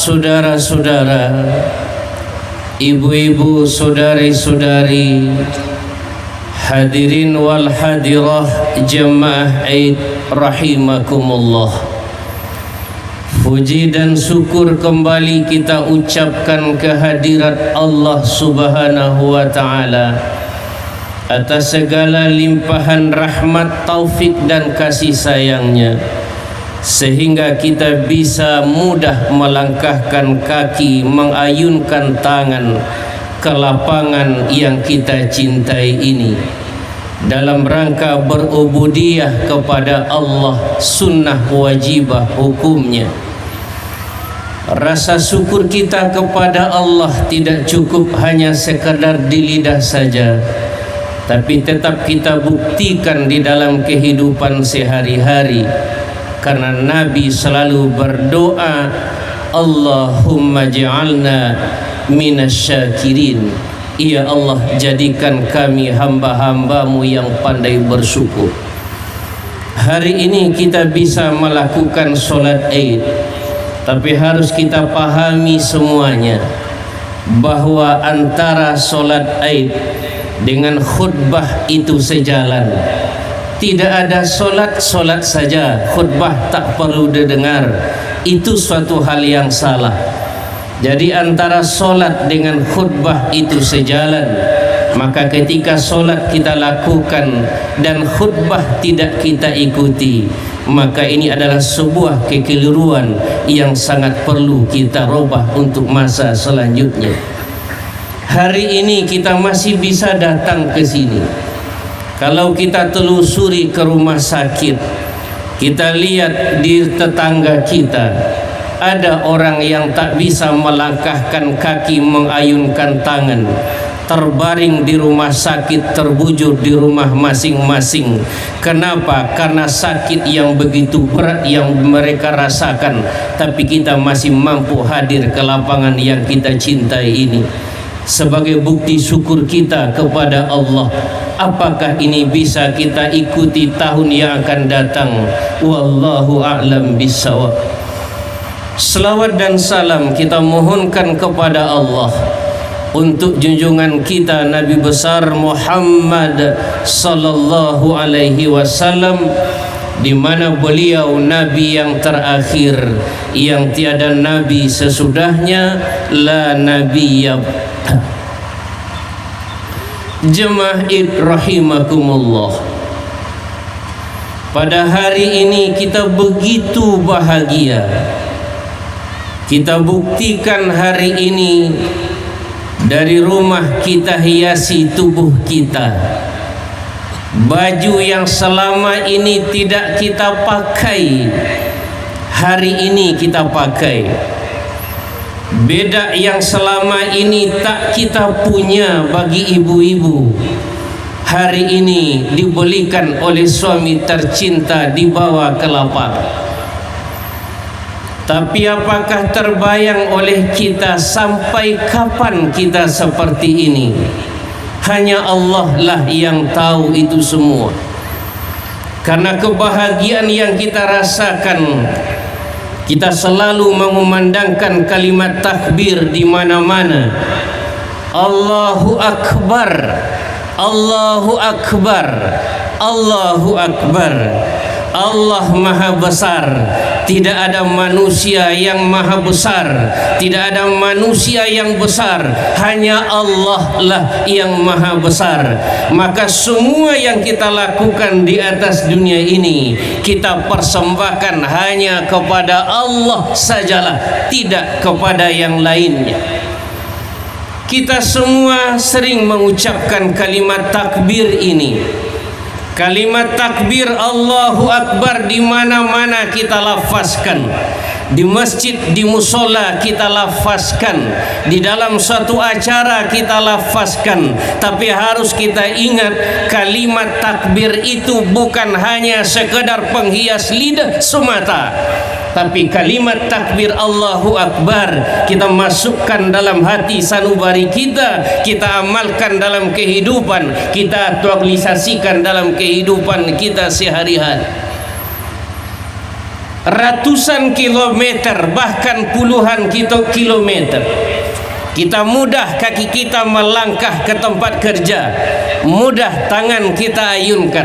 saudara-saudara, ibu-ibu, saudari-saudari, hadirin wal hadirah jemaah Aid rahimakumullah. Puji dan syukur kembali kita ucapkan kehadirat Allah Subhanahu wa ta'ala atas segala limpahan rahmat, taufik dan kasih sayangnya, sehingga kita bisa mudah melangkahkan kaki, mengayunkan tangan ke lapangan yang kita cintai ini dalam rangka berubudiyah kepada Allah, sunnah wajibah hukumnya. Rasa syukur kita kepada Allah tidak cukup hanya sekadar di lidah saja, tapi tetap kita buktikan di dalam kehidupan sehari-hari. Karena Nabi selalu berdoa, Allahumma ja'alna minasyakirin. Ya Allah, jadikan kami hamba-hambamu yang pandai bersyukur. Hari ini kita bisa melakukan solat Aid, tapi harus kita pahami semuanya bahwa antara solat Aid dengan khutbah itu sejalan. Tidak ada solat saja, khutbah tak perlu didengar. Itu suatu hal yang salah. Jadi antara solat dengan khutbah itu sejalan. Maka ketika solat kita lakukan dan khutbah tidak kita ikuti, maka ini adalah sebuah kekeliruan yang sangat perlu kita rubah untuk masa selanjutnya. Hari ini kita masih bisa datang ke sini. Kalau kita telusuri ke rumah sakit, kita lihat di tetangga kita ada orang yang tak bisa melangkahkan kaki, mengayunkan tangan, terbaring di rumah sakit, terbujur di rumah masing-masing. Kenapa? Karena sakit yang begitu berat yang mereka rasakan, tapi kita masih mampu hadir ke lapangan yang kita cintai ini. Sebagai bukti syukur kita kepada Allah. Apakah ini bisa kita ikuti tahun yang akan datang? Wallahu a'lam bissawab. Selawat dan salam kita mohonkan kepada Allah untuk junjungan kita Nabi besar Muhammad sallallahu alaihi wasallam, di mana beliau nabi yang terakhir, yang tiada nabi sesudahnya, la nabiyya. Jemaah Id rahimakumullah, pada hari ini kita begitu bahagia. Kita buktikan hari ini dari rumah kita hiasi tubuh kita. Baju yang selama ini tidak kita pakai, hari ini kita pakai. Beda yang selama ini tak kita punya bagi ibu-ibu, hari ini dibelikan oleh suami tercinta, dibawa ke lapangan. Tapi apakah terbayang oleh kita sampai kapan kita seperti ini? Hanya Allah lah yang tahu itu semua. Karena kebahagiaan yang kita rasakan, kita selalu mengumandangkan kalimat takbir di mana-mana. Allahu Akbar, Allahu Akbar, Allahu Akbar. Allah Maha Besar. Tidak ada manusia yang maha besar, tidak ada manusia yang besar, hanya Allah lah yang maha besar. Maka semua yang kita lakukan di atas dunia ini, kita persembahkan hanya kepada Allah sajalah, tidak kepada yang lainnya. Kita semua sering mengucapkan kalimat takbir ini. Kalimat takbir Allahu Akbar di mana-mana kita lafazkan. Di masjid, di musola kita lafazkan. Di dalam suatu acara kita lafazkan. Tapi harus kita ingat, kalimat takbir itu bukan hanya sekedar penghias lidah semata. Tapi kalimat takbir Allahu Akbar kita masukkan dalam hati sanubari kita, kita amalkan dalam kehidupan, kita aktualisasikan dalam kehidupan kita sehari-hari. ratusan kilometer, bahkan puluhan kilometer. Kita mudah kaki kita melangkah ke tempat kerja, mudah tangan kita ayunkan,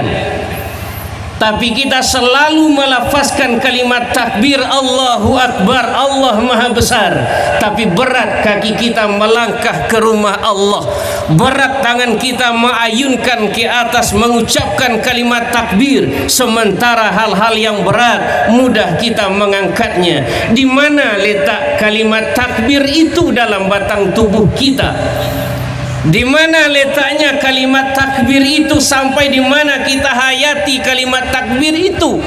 tapi kita selalu melafazkan kalimat takbir Allahu Akbar, Allah Maha Besar, tapi berat kaki kita melangkah ke rumah Allah, berat tangan kita mengayunkan ke atas mengucapkan kalimat takbir, sementara hal-hal yang berat mudah kita mengangkatnya. Di mana letak kalimat takbir itu dalam batang tubuh kita? Di mana letaknya kalimat takbir itu? Sampai di mana kita hayati kalimat takbir itu?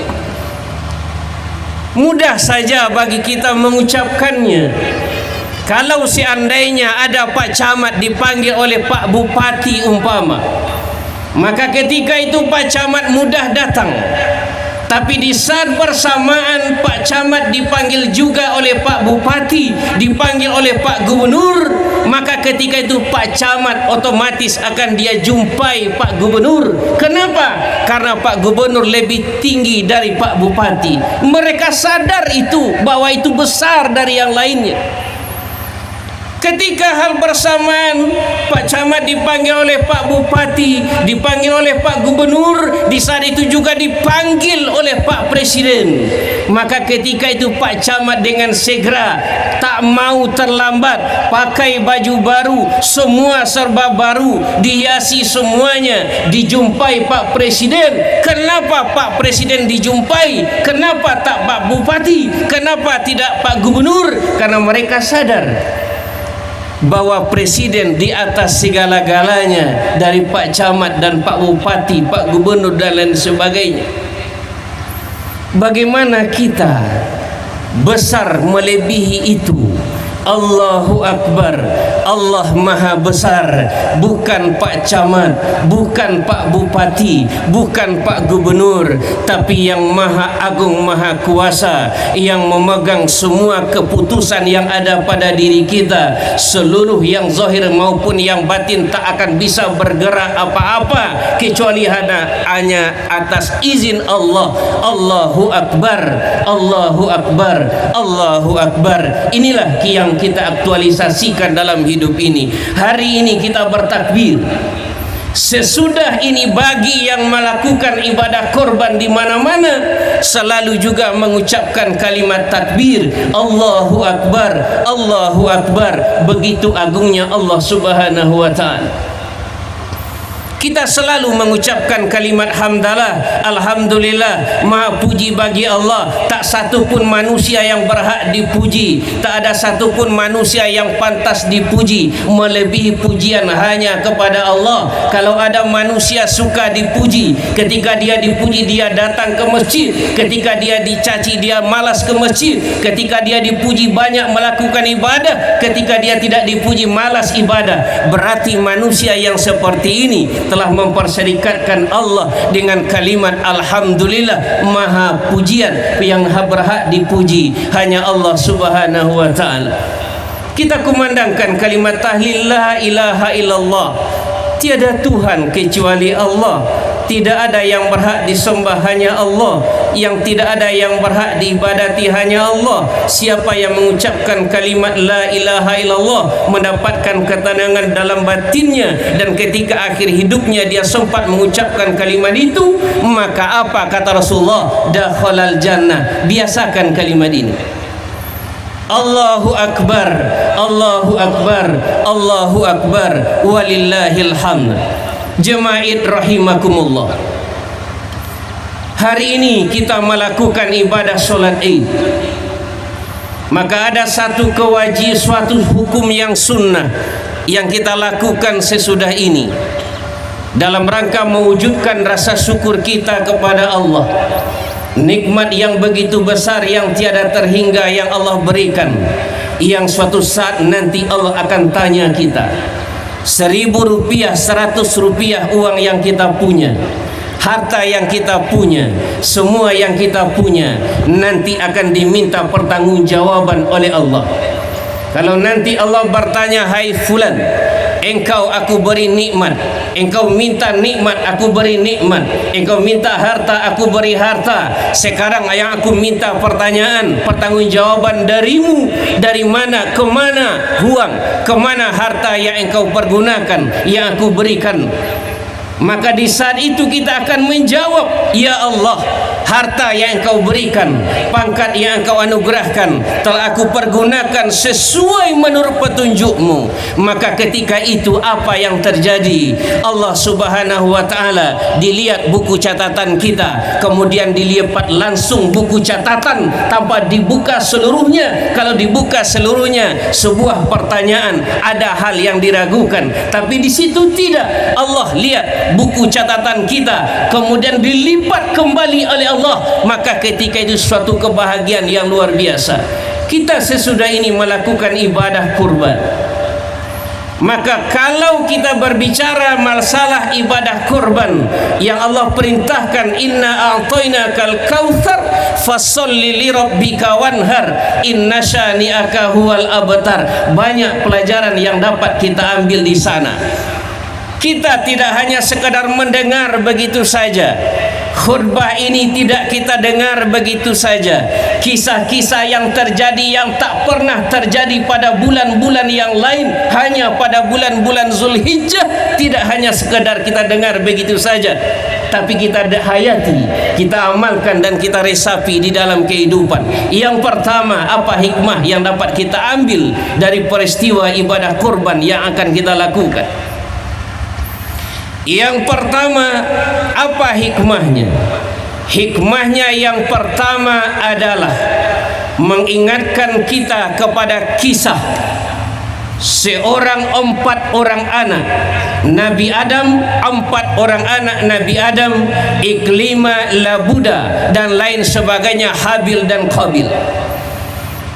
Mudah saja bagi kita mengucapkannya. Kalau seandainya ada Pak Camat dipanggil oleh Pak Bupati umpama, maka ketika itu Pak Camat mudah datang. Tapi di saat bersamaan Pak Camat dipanggil juga oleh Pak Bupati, dipanggil oleh Pak Gubernur, maka ketika itu Pak Camat otomatis akan dia jumpai Pak Gubernur. Kenapa? Karena Pak Gubernur lebih tinggi dari Pak Bupati. Mereka sadar itu, bahwa itu besar dari yang lainnya. Ketika hal bersamaan Pak Camat dipanggil oleh Pak Bupati, dipanggil oleh Pak Gubernur, di saat itu juga dipanggil oleh Pak Presiden, maka ketika itu Pak Camat dengan segera, tak mau terlambat, pakai baju baru, semua serba baru, dihiasi semuanya, dijumpai Pak Presiden. Kenapa Pak Presiden dijumpai? Kenapa tak Pak Bupati? Kenapa tidak Pak Gubernur? Karena mereka sadar bahwa presiden di atas segala-galanya, dari Pak Camat dan Pak Bupati, Pak Gubernur dan lain sebagainya. Bagaimana kita besar melebihi itu? Allahu Akbar, Allah Maha Besar, bukan Pak Camat, bukan Pak Bupati, bukan Pak Gubernur, tapi yang Maha Agung Maha Kuasa, yang memegang semua keputusan yang ada pada diri kita, seluruh yang zahir maupun yang batin tak akan bisa bergerak apa-apa kecuali hanya atas izin Allah. Allahu Akbar, Allahu Akbar, Allahu Akbar. Inilah yang kita aktualisasikan dalam hidup ini. Hari ini kita bertakbir. Sesudah ini bagi yang melakukan ibadah korban di mana-mana, selalu juga mengucapkan kalimat takbir Allahu Akbar, Allahu Akbar. Begitu agungnya Allah Subhanahu wa taala. Kita selalu mengucapkan kalimat hamdalah, alhamdulillah, maha puji bagi Allah. Tak satu pun manusia yang berhak dipuji, tak ada satu pun manusia yang pantas dipuji melebihi pujian hanya kepada Allah. Kalau ada manusia suka dipuji, ketika dia dipuji dia datang ke masjid, ketika dia dicaci dia malas ke masjid, ketika dia dipuji banyak melakukan ibadah, ketika dia tidak dipuji malas ibadah. Berarti manusia yang seperti ini telah memperserikatkan Allah dengan kalimat alhamdulillah, maha pujian. Yang berhak dipuji hanya Allah Subhanahu wa taala. Kita kumandangkan kalimat tahlil la ilaha illallah, tiada Tuhan kecuali Allah, tidak ada yang berhak disembah hanya Allah, yang tidak ada yang berhak diibadati hanya Allah. Siapa yang mengucapkan kalimat la ilaha illallah mendapatkan ketenangan dalam batinnya, dan ketika akhir hidupnya dia sempat mengucapkan kalimat itu, maka apa kata Rasulullah? Dakhalal jannah. Biasakan kalimat ini. Allahu Akbar, Allahu Akbar, Allahu Akbar, walillahil hamd. Jemaat rahimakumullah, hari ini kita melakukan ibadah solat Id. Maka ada satu suatu hukum yang sunnah yang kita lakukan sesudah ini dalam rangka mewujudkan rasa syukur kita kepada Allah. Nikmat yang begitu besar yang tiada terhingga yang Allah berikan, yang suatu saat nanti Allah akan tanya kita. 1.000 rupiah, 100 rupiah uang yang kita punya, harta yang kita punya, semua yang kita punya nanti akan diminta pertanggungjawaban oleh Allah. Kalau nanti Allah bertanya, hai fulan, engkau aku beri nikmat, Engkau minta nikmat, aku beri nikmat. Engkau minta harta, aku beri harta. Sekarang yang aku minta pertanyaan, pertanggungjawaban darimu. Dari mana, kemana uang, kemana harta yang engkau pergunakan, yang aku berikan. Maka di saat itu kita akan menjawab, ya Allah, harta yang engkau berikan, pangkat yang engkau anugerahkan telah aku pergunakan sesuai menurut petunjukmu. Maka ketika itu apa yang terjadi? Allah subhanahu wa ta'ala dilihat buku catatan kita, kemudian dilipat langsung buku catatan tanpa dibuka seluruhnya. Kalau dibuka seluruhnya, sebuah pertanyaan, ada hal yang diragukan. Tapi di situ tidak. Allah lihat buku catatan kita, kemudian dilipat kembali oleh Allah. Maka ketika itu suatu kebahagiaan yang luar biasa. Kita sesudah ini melakukan ibadah kurban. Maka kalau kita berbicara masalah ibadah kurban yang Allah perintahkan, inna a'tainakal kautsar fasholli li rabbika wanhar inna syani'aka huwal abtar. Banyak pelajaran yang dapat kita ambil di sana. Kita tidak hanya sekadar mendengar begitu saja. Khutbah ini tidak kita dengar begitu saja. Kisah-kisah yang terjadi yang tak pernah terjadi pada bulan-bulan yang lain, hanya pada bulan-bulan Zulhijjah. Tidak hanya sekadar kita dengar begitu saja, tapi kita hayati, kita amalkan dan kita resapi di dalam kehidupan. Yang pertama, apa hikmah yang dapat kita ambil dari peristiwa ibadah kurban yang akan kita lakukan? Yang pertama, apa hikmahnya? Hikmahnya yang pertama adalah mengingatkan kita kepada kisah seorang 4 orang anak Nabi Adam, 4 orang anak Nabi Adam, Iklima, Labuda dan lain sebagainya, Habil dan Qabil.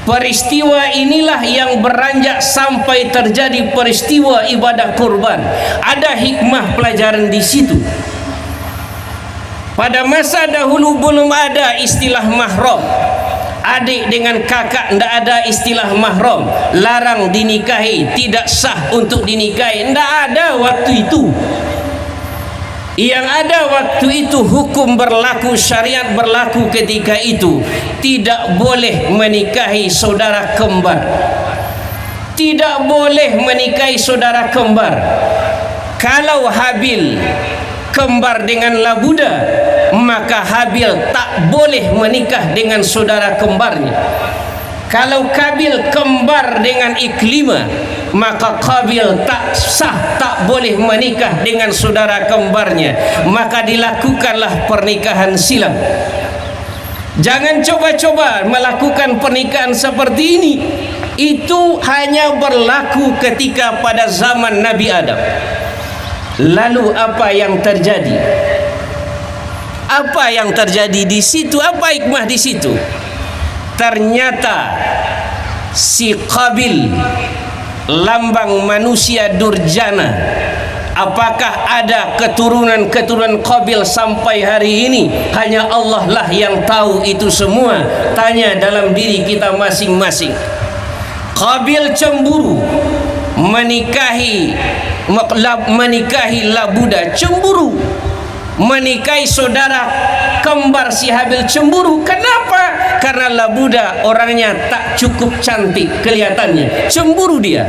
Peristiwa inilah yang beranjak sampai terjadi peristiwa ibadah kurban. Ada hikmah pelajaran di situ. Pada masa dahulu belum ada istilah mahram. Adik dengan kakak tidak ada istilah mahram. Larang dinikahi, tidak sah untuk dinikahi, tidak ada waktu itu. Yang ada waktu itu hukum berlaku, syariat berlaku ketika itu. Tidak boleh menikahi saudara kembar. Tidak boleh menikahi saudara kembar. Kalau Habil kembar dengan Labuda, maka Habil tak boleh menikah dengan saudara kembarnya. Kalau Qabil kembar dengan Iklima, maka Qabil tak sah, tak boleh menikah dengan saudara kembarnya. Maka dilakukanlah pernikahan silam. Jangan coba-coba melakukan pernikahan seperti ini. Itu hanya berlaku ketika pada zaman Nabi Adam. Lalu apa yang terjadi? Apa yang terjadi di situ? Apa hikmah di situ? Ternyata si Qabil, lambang manusia durjana. Apakah ada keturunan-keturunan Qabil sampai hari ini? Hanya Allah lah yang tahu itu semua. Tanya dalam diri kita masing-masing. Qabil cemburu menikahi Labuda, cemburu menikahi saudara kembar si Habil, cemburu. Kenapa? Karena Labuda orangnya tak cukup cantik kelihatannya, cemburu dia.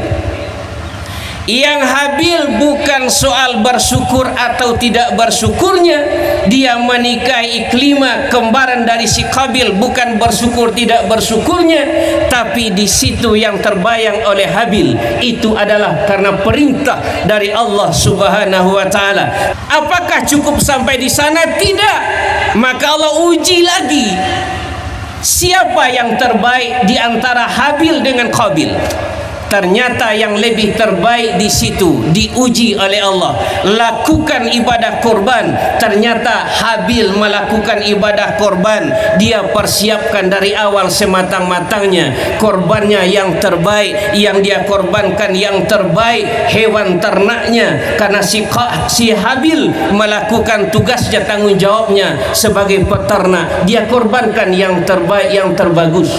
Yang Habil bukan soal bersyukur atau tidak bersyukurnya. Dia menikahi Iklima, kembaran dari si Qabil, bukan bersyukur tidak bersyukurnya. Tapi di situ yang terbayang oleh Habil itu adalah karena perintah dari Allah Subhanahu wa taala. Apakah cukup sampai di sana? Tidak. Maka Allah uji lagi. Siapa yang terbaik di antara Habil dengan Qabil? Ternyata yang lebih terbaik di situ diuji oleh Allah. Lakukan ibadah korban. Ternyata Habil melakukan ibadah korban. Dia persiapkan dari awal sematang-matangnya. Korbannya yang terbaik, yang dia korbankan yang terbaik, hewan ternaknya. Karena si Habil melakukan tugasnya, tanggung jawabnya sebagai peternak. Dia korbankan yang terbaik, yang terbagus.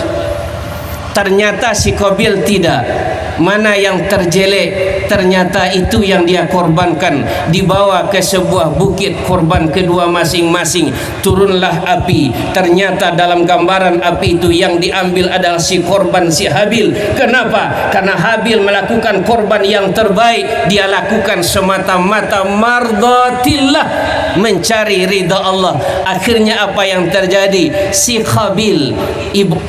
Ternyata si Qabil tidak. mana yang terjelek, ternyata itu yang dia korbankan. Dibawa ke sebuah bukit, korban kedua masing-masing, turunlah api. Ternyata dalam gambaran api itu yang diambil adalah si korban, si Habil. Kenapa? Karena Habil melakukan korban yang terbaik. Dia lakukan semata-mata mardhatillah, mencari ridha Allah. Akhirnya apa yang terjadi? Si Habil,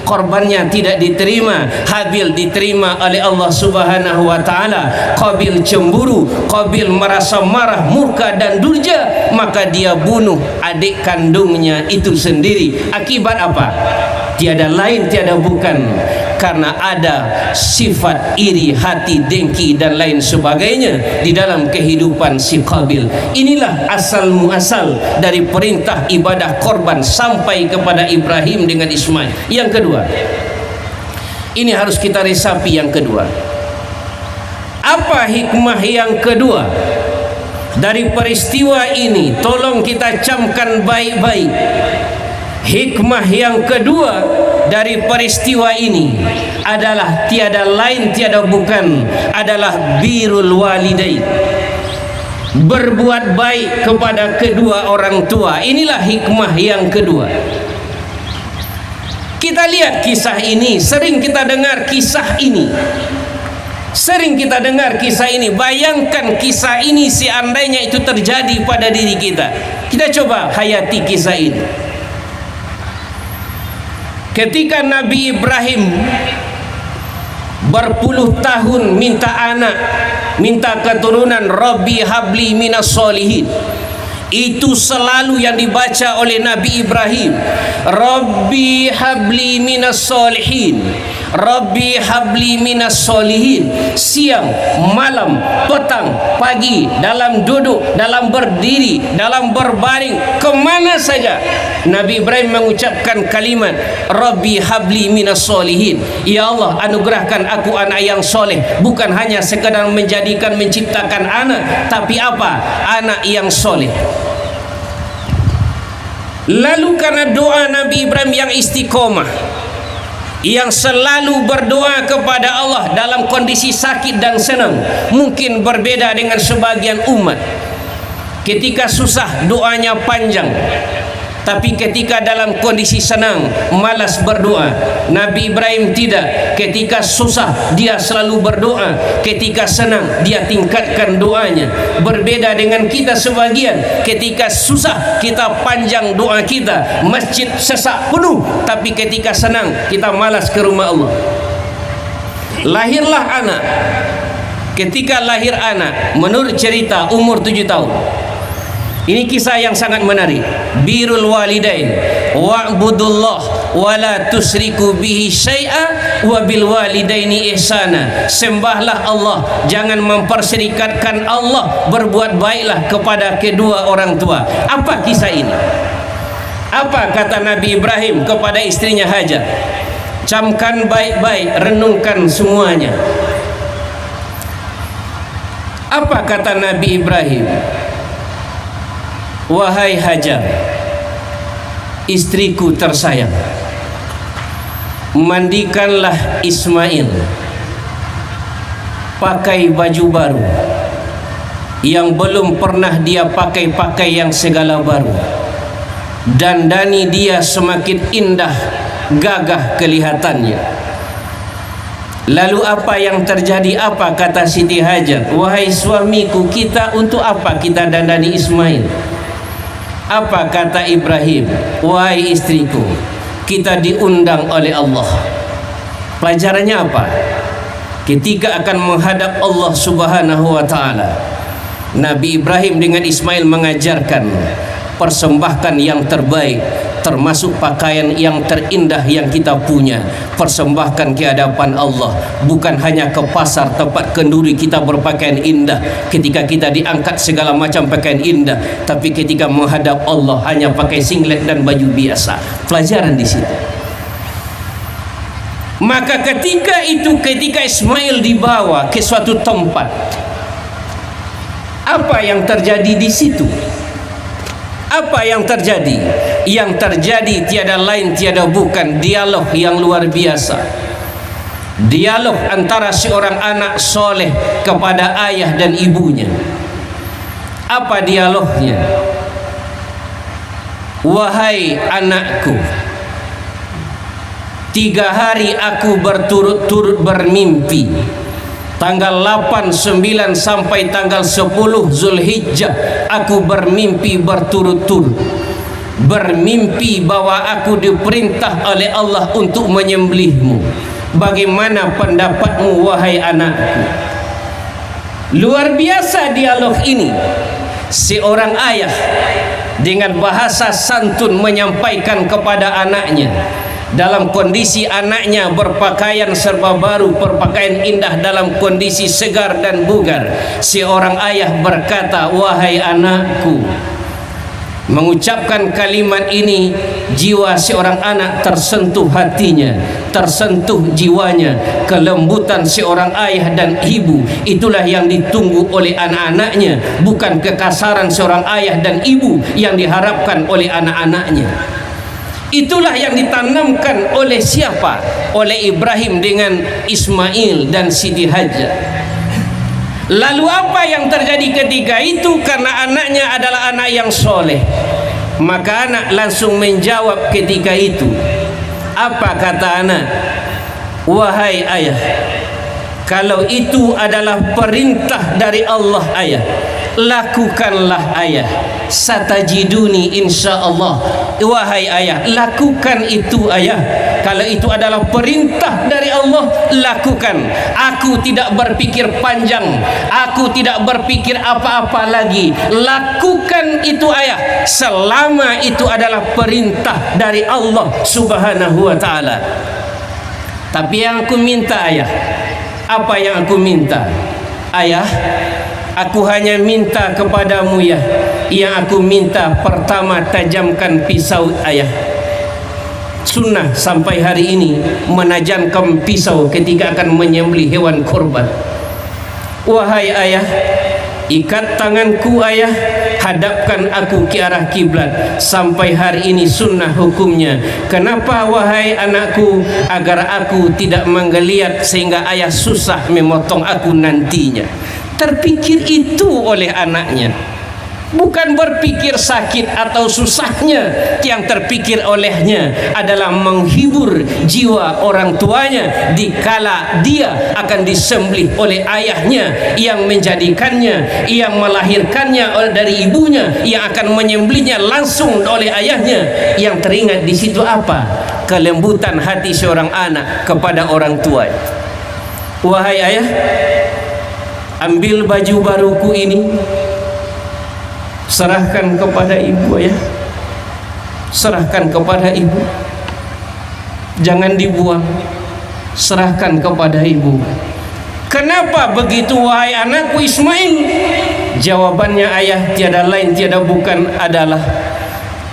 korbannya tidak diterima, Habil diterima oleh Allah Subhanahu wa taala. Qabil cemburu, Qabil merasa marah, murka dan durja, maka dia bunuh adik kandungnya itu sendiri. Akibat apa? Tiada lain tiada bukan karena ada sifat iri hati, dengki dan lain sebagainya di dalam kehidupan si Qabil. Inilah asal muasal dari perintah ibadah korban sampai kepada Ibrahim dengan Ismail. Yang kedua, ini harus kita resapi. Yang kedua, apa hikmah yang kedua dari peristiwa ini? Tolong kita camkan baik-baik. Hikmah yang kedua dari peristiwa ini adalah tiada lain tiada bukan adalah birrul walidain, berbuat baik kepada kedua orang tua. Inilah hikmah yang kedua. Kita lihat kisah ini, sering kita dengar kisah ini, sering kita dengar kisah ini. Bayangkan kisah ini seandainya itu terjadi pada diri kita. Kita coba hayati kisah ini. Ketika Nabi Ibrahim berpuluh tahun minta anak, minta keturunan, Rabbi habli minas solihin, itu selalu yang dibaca oleh Nabi Ibrahim. Rabbi habli minas solihin, Rabbi habli minas solihin. Siang, malam, petang, pagi, dalam duduk, dalam berdiri, dalam berbaring, kemana saja Nabi Ibrahim mengucapkan kalimat Rabbi habli minas solihin. Ya Allah, anugerahkan aku anak yang soleh. Bukan hanya sekadar menjadikan, menciptakan anak, tapi apa? Anak yang soleh. Lalu karena doa Nabi Ibrahim yang istiqomah, yang selalu berdoa kepada Allah dalam kondisi sakit dan senang, mungkin berbeda dengan sebagian umat. Ketika susah doanya panjang, tapi ketika dalam kondisi senang malas berdoa. Nabi Ibrahim tidak. Ketika susah dia selalu berdoa, ketika senang dia tingkatkan doanya. Berbeda dengan kita sebagian, ketika susah kita panjang doa kita, masjid sesak penuh, tapi ketika senang kita malas ke rumah Allah. Lahirlah anak. Ketika lahir anak, menurut cerita umur 7 tahun. Ini kisah yang sangat menarik. Birrul walidain wa'budullah wa la tusyriku bihi syai'a wa bil walidaini ihsana. Sembahlah Allah, jangan memperserikatkan Allah, berbuat baiklah kepada kedua orang tua. Apa kisah ini? Apa kata Nabi Ibrahim kepada istrinya Hajar? Camkan baik-baik, renungkan semuanya. Apa kata Nabi Ibrahim? Wahai Hajar, istriku tersayang, mandikanlah Ismail, pakai baju baru yang belum pernah dia pakai yang segala baru, dandani dia semakin indah, gagah kelihatannya. Lalu apa yang terjadi? Apa kata Siti Hajar? Wahai suamiku, kita untuk apa kita dandani Ismail? Apa kata Ibrahim? Wahai istriku, kita diundang oleh Allah. Pelajarannya apa? Ketika akan menghadap Allah Subhanahu wa ta'ala, Nabi Ibrahim dengan Ismail mengajarkan, persembahkan yang terbaik, termasuk pakaian yang terindah yang kita punya, persembahkan ke hadapan Allah. Bukan hanya ke pasar tempat kenduri kita berpakaian indah, ketika kita diangkat segala macam pakaian indah, tapi ketika menghadap Allah hanya pakai singlet dan baju biasa. Pelajaran di situ. Maka ketika itu, ketika Ismail dibawa ke suatu tempat, apa yang terjadi di situ? Apa yang terjadi? Yang terjadi tiada lain tiada bukan dialog yang luar biasa dialog antara seorang anak soleh kepada ayah dan ibunya. Apa dialognya? Wahai anakku, 3 hari aku berturut-turut bermimpi. Tanggal 8, 9 sampai tanggal 10 Zulhijjah aku bermimpi berturut-turut. Bermimpi bahwa aku diperintah oleh Allah untuk menyembelihmu. Bagaimana pendapatmu wahai anakku? Luar biasa dialog ini. Seorang ayah dengan bahasa santun menyampaikan kepada anaknya, dalam kondisi anaknya berpakaian serba baru, berpakaian indah, dalam kondisi segar dan bugar. Seorang ayah berkata, wahai anakku. Mengucapkan kalimat ini, jiwa seorang anak tersentuh hatinya, tersentuh jiwanya. Kelembutan seorang ayah dan ibu, itulah yang ditunggu oleh anak-anaknya, bukan kekasaran seorang ayah dan ibu yang diharapkan oleh anak-anaknya. Itulah yang ditanamkan oleh siapa? Oleh Ibrahim dengan Ismail dan Siti Hajar. Lalu apa yang terjadi ketika itu? Karena anaknya adalah anak yang soleh, maka anak langsung menjawab ketika itu. Apa kata anak? Wahai ayah, kalau itu adalah perintah dari Allah ayah, lakukanlah ayah. Satajiduni insyaallah. Wahai ayah, lakukan itu ayah. Kalau itu adalah perintah dari Allah, lakukan. Aku tidak berpikir panjang, aku tidak berpikir apa-apa lagi. Lakukan itu ayah, selama itu adalah perintah dari Allah Subhanahu wa ta'ala. Tapi yang aku minta ayah, apa yang aku minta? Ayah, aku hanya minta kepadamu ya. Yang aku minta, pertama, tajamkan pisau ayah. Sunnah sampai hari ini menajamkan pisau ketika akan menyembelih hewan korban. Wahai ayah, ikat tanganku ayah, hadapkan aku ke arah kiblat. Sampai hari ini sunnah hukumnya. Kenapa wahai anakku? Agar aku tidak menggeliat sehingga ayah susah memotong aku nantinya. Terpikir itu oleh anaknya, bukan berpikir sakit atau susahnya. Yang terpikir olehnya adalah menghibur jiwa orang tuanya dikala dia akan disembelih oleh ayahnya yang menjadikannya, yang melahirkannya dari ibunya, yang akan menyembelihnya langsung oleh ayahnya. Yang teringat di situ apa? Kelembutan hati seorang anak kepada orang tua. Wahai ayah, ambil baju baruku ini, serahkan kepada ibu ya. Serahkan kepada ibu, jangan dibuang. Serahkan kepada ibu. Kenapa begitu wahai anakku Ismail? Jawabannya ayah tiada lain tiada bukan adalah,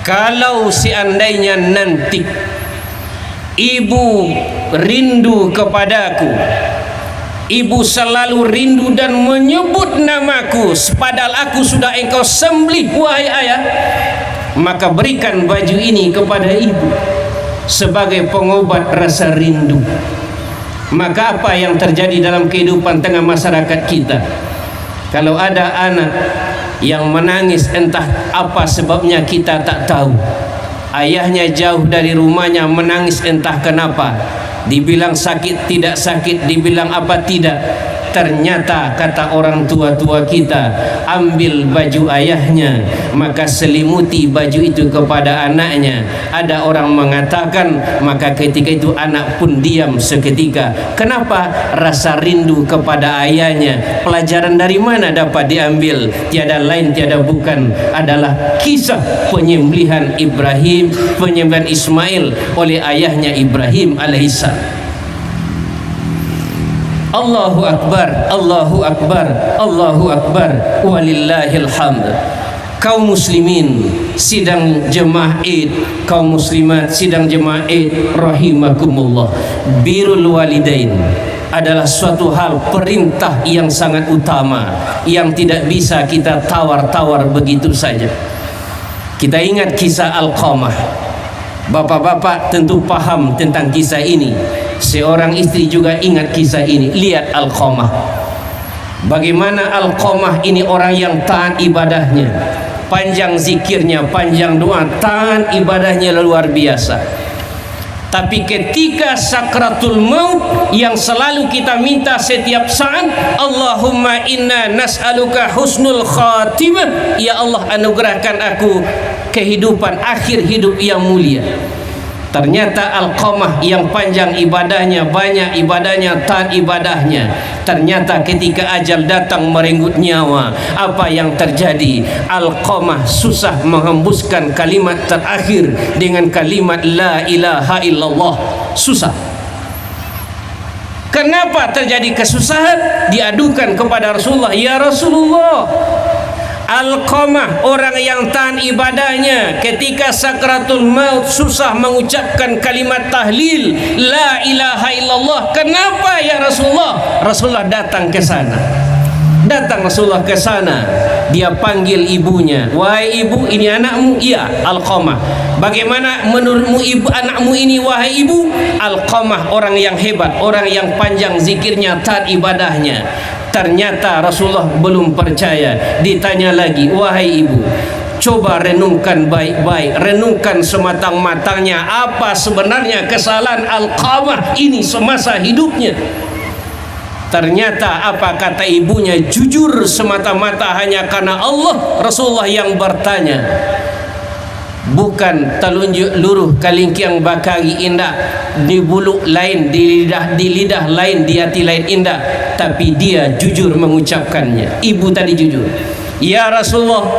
kalau seandainya nanti ibu rindu kepadaku, ibu selalu rindu dan menyebut namaku, padahal aku sudah engkau sembelih wahai ayah, maka berikan baju ini kepada ibu sebagai pengobat rasa rindu. Maka apa yang terjadi dalam kehidupan tengah masyarakat kita? Kalau ada anak yang menangis, entah apa sebabnya kita tak tahu. Ayahnya jauh dari rumahnya menangis entah kenapa. Dibilang sakit tidak sakit, dibilang apa tidak. Ternyata kata orang tua-tua kita, ambil baju ayahnya, maka selimuti baju itu kepada anaknya. Ada orang mengatakan, maka ketika itu anak pun diam seketika. Kenapa? Rasa rindu kepada ayahnya. Pelajaran dari mana dapat diambil? Tiada lain tiada bukan adalah kisah penyembelihan Ibrahim, penyembelihan Ismail oleh ayahnya Ibrahim alaihissalam. Allahu Akbar, Allahu Akbar, Allahu Akbar, walillahil hamd. Kaum muslimin sidang jemaah Id, kaum muslimat sidang jemaah Id rahimakumullah. Birrul walidain adalah suatu hal perintah yang sangat utama, yang tidak bisa kita tawar-tawar begitu saja. Kita ingat kisah Alqamah. Bapak-bapak tentu paham tentang kisah ini. Seorang istri juga ingat kisah ini. Lihat Alqamah, bagaimana Alqamah ini orang yang taat ibadahnya, panjang zikirnya, panjang doa, taat ibadahnya luar biasa. Tapi ketika sakratul maut yang selalu kita minta setiap saat, Allahumma inna nas'aluka husnul khatimah, ya Allah anugerahkan aku kehidupan akhir hidup yang mulia. Ternyata Alqamah yang panjang ibadahnya, banyak ibadahnya, taat ibadahnya, ternyata ketika ajal datang merenggut nyawa, apa yang terjadi? Alqamah susah menghembuskan kalimat terakhir dengan kalimat la ilaha illallah. Susah. Kenapa terjadi kesusahan? Diadukan kepada Rasulullah, ya Rasulullah, Alqamah orang yang taat ibadahnya ketika sakratul maut susah mengucapkan kalimat tahlil la ilaha illallah. Kenapa ya Rasulullah? Rasulullah datang ke sana. Datang Rasulullah ke sana. Dia panggil ibunya. Wahai ibu, ini anakmu? Iya, Alqamah. Bagaimana menurutmu ibu anakmu ini wahai ibu? Alqamah orang yang hebat, orang yang panjang zikirnya, taat ibadahnya. Ternyata Rasulullah belum percaya. Ditanya lagi, wahai ibu, coba renungkan baik-baik, renungkan sematang-matangnya apa sebenarnya kesalahan Alqamah ini semasa hidupnya. Ternyata apa kata ibunya? Jujur semata-mata hanya karena Allah. Rasulullah yang bertanya, bukan telunjuk luruh kalingkiang bakari indah, di bulu lain, di lidah lain, di hati lain indah, tapi dia jujur mengucapkannya. Ibu tadi jujur. Ya Rasulullah,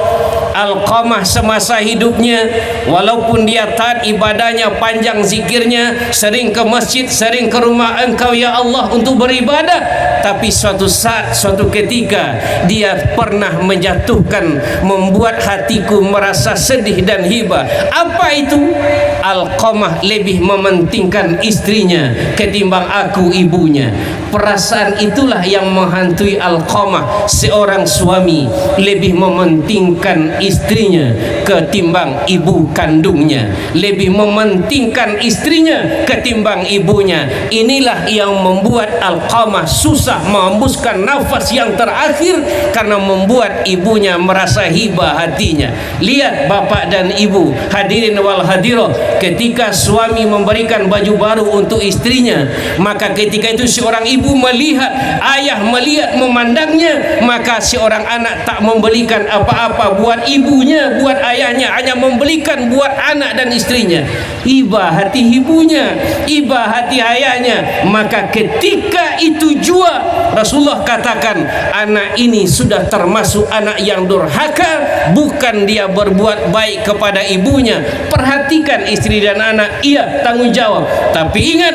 Alqamah semasa hidupnya walaupun dia taat ibadahnya, panjang zikirnya, sering ke masjid, sering ke rumah engkau ya Allah untuk beribadah, tapi suatu saat, suatu ketika dia pernah menjatuhkan, membuat hatiku merasa sedih dan hibah. Apa itu? Alqamah lebih mementingkan istrinya ketimbang aku ibunya. Perasaan itulah yang menghantui Alqamah. Seorang suami lebih mementingkan istrinya ketimbang ibu kandungnya, lebih mementingkan istrinya ketimbang ibunya. Inilah yang membuat Alqamah susah menghembuskan nafas yang terakhir karena membuat ibunya merasa hibah hatinya. Lihat bapak dan ibu, hadirin wal hadirah, ketika suami memberikan baju baru untuk istrinya, maka ketika itu seorang ibu melihat, ayah melihat, memandangnya, maka seorang anak tak membelikan apa-apa buat ibunya, buat ayahnya, hanya membelikan buat anak dan istrinya. Iba hati ibunya, iba hati ayahnya. Maka ketika itu jua Rasulullah katakan, anak ini sudah termasuk anak yang durhaka. Bukan dia berbuat baik kepada ibunya. Perhatikan istri dan anak, iya tanggung jawab, tapi ingat,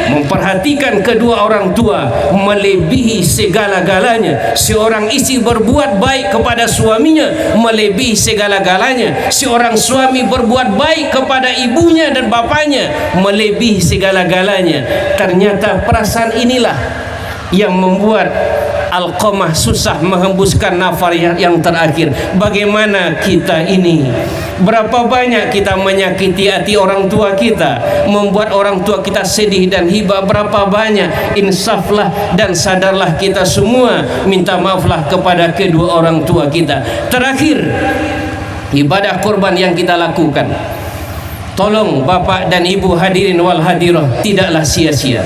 memperhatikan kedua orang tua melebihi segala-galanya. Seorang istri berbuat baik kepada suaminya melebihi segala-galanya. Seorang suami berbuat baik kepada ibunya dan bapaknya melebihi segala-galanya. Ternyata perasaan inilah yang membuat Alqamah susah menghembuskan nafas yang terakhir. Bagaimana kita ini? Berapa banyak kita menyakiti hati orang tua kita, membuat orang tua kita sedih dan hibah. Berapa banyak? Insaflah dan sadarlah kita semua, minta maaflah kepada kedua orang tua kita. Terakhir, ibadah kurban yang kita lakukan, tolong bapak dan ibu hadirin wal hadirah, tidaklah sia-sia.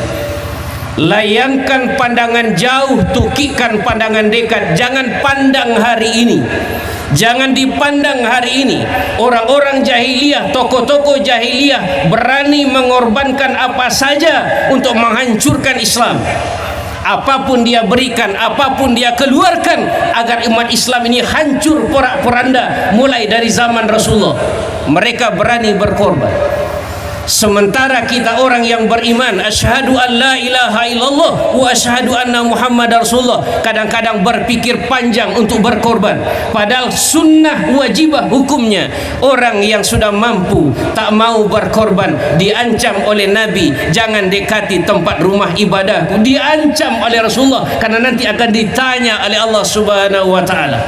Layangkan pandangan jauh, tukikan pandangan dekat. Jangan pandang hari ini, jangan dipandang hari ini. Orang-orang jahiliyah, tokoh-tokoh jahiliyah berani mengorbankan apa saja untuk menghancurkan Islam. Apapun dia berikan, apapun dia keluarkan agar umat Islam ini hancur porak-poranda. Mulai dari zaman Rasulullah mereka berani berkorban. Sementara kita orang yang beriman, asyhadu an la ilaha illallah wa asyhadu anna Muhammadar Rasulullah, kadang-kadang berpikir panjang untuk berkorban. Padahal sunnah wajibah hukumnya. Orang yang sudah mampu tak mau berkorban diancam oleh Nabi, jangan dekati tempat rumah ibadahku. Diancam oleh Rasulullah karena nanti akan ditanya oleh Allah Subhanahu wa taala.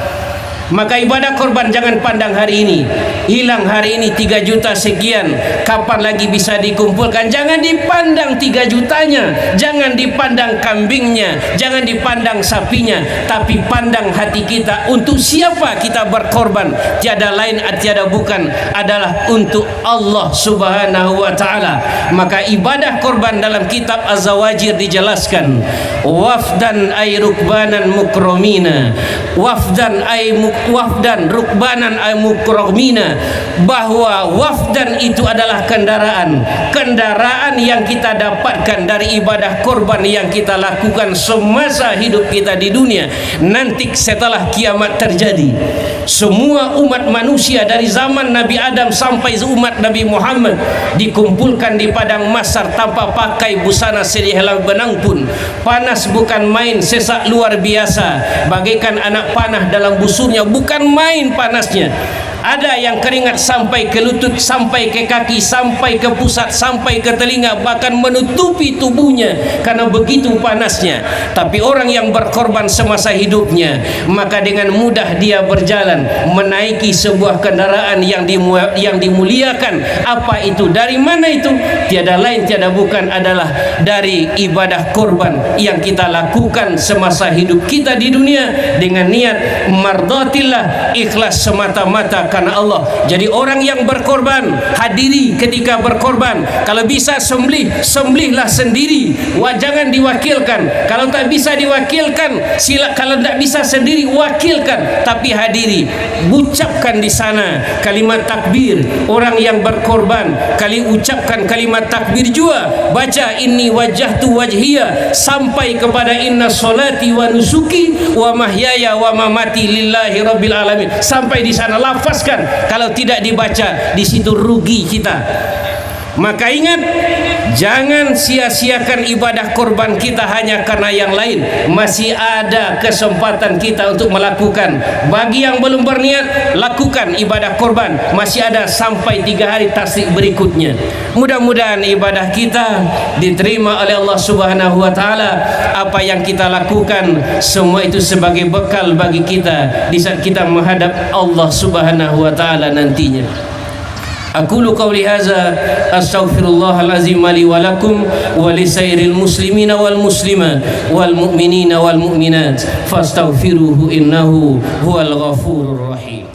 Maka ibadah korban jangan pandang hari ini, hilang hari ini 3 juta sekian, kapan lagi bisa dikumpulkan. Jangan dipandang 3 jutanya, jangan dipandang kambingnya, jangan dipandang sapinya, tapi pandang hati kita, untuk siapa kita berkorban. Tiada lain tiada bukan adalah untuk Allah Subhanahu wa ta'ala. Maka ibadah korban dalam kitab Az-Zawajir dijelaskan, wafdan ay rukbanan mukromina, wafdan rukbanan ay mukromina, bahwa wafdan itu adalah kendaraan yang kita dapatkan dari ibadah korban yang kita lakukan semasa hidup kita di dunia. Nanti setelah kiamat terjadi, semua umat manusia dari zaman Nabi Adam sampai umat Nabi Muhammad dikumpulkan di padang mahsyar tanpa pakai busana sehelai benang pun. Panas bukan main, sesak luar biasa, bagaikan anak panah dalam busurnya, bukan main panasnya. Ada yang keringat sampai ke lutut, sampai ke kaki, sampai ke pusat, sampai ke telinga, bahkan menutupi tubuhnya karena begitu panasnya. Tapi orang yang berkorban semasa hidupnya, maka dengan mudah dia berjalan menaiki sebuah kendaraan yang dimuliakan. Apa itu? Dari mana itu? Tiada lain tiada bukan adalah dari ibadah korban yang kita lakukan semasa hidup kita di dunia dengan niat mardatillah, ikhlas semata-mata karena Allah. Jadi orang yang berkorban, hadiri ketika berkorban. Kalau bisa sembelihlah sendiri, jangan diwakilkan. Kalau tak bisa diwakilkan, kalau tak bisa sendiri, wakilkan, tapi hadiri. Ucapkan di sana kalimat takbir. Orang yang berkorban ucapkan kalimat takbir juga, baca inni wajjahtu wajhiya sampai kepada inna solati wa nusuki wa mahyaya wa mamati lillahi rabbil alamin. Sampai di sana lafaz. Kalau tidak dibaca, di situ rugi kita. Maka ingat, jangan sia-siakan ibadah korban kita hanya karena yang lain. Masih ada kesempatan kita untuk melakukan. Bagi yang belum berniat, lakukan ibadah korban. Masih ada sampai 3 hari tasdik berikutnya. Mudah-mudahan ibadah kita diterima oleh Allah Subhanahu wa ta'ala. Apa yang kita lakukan, semua itu sebagai bekal bagi kita di saat kita menghadap Allah Subhanahu wa ta'ala nantinya. Aqulu qawli hadza astaghfirullahal azim li wa lakum wa lisairil muslimina wal muslimat wal mu'minina wal mu'minat fastaghfiruhu innahu huwal ghafurur rahim.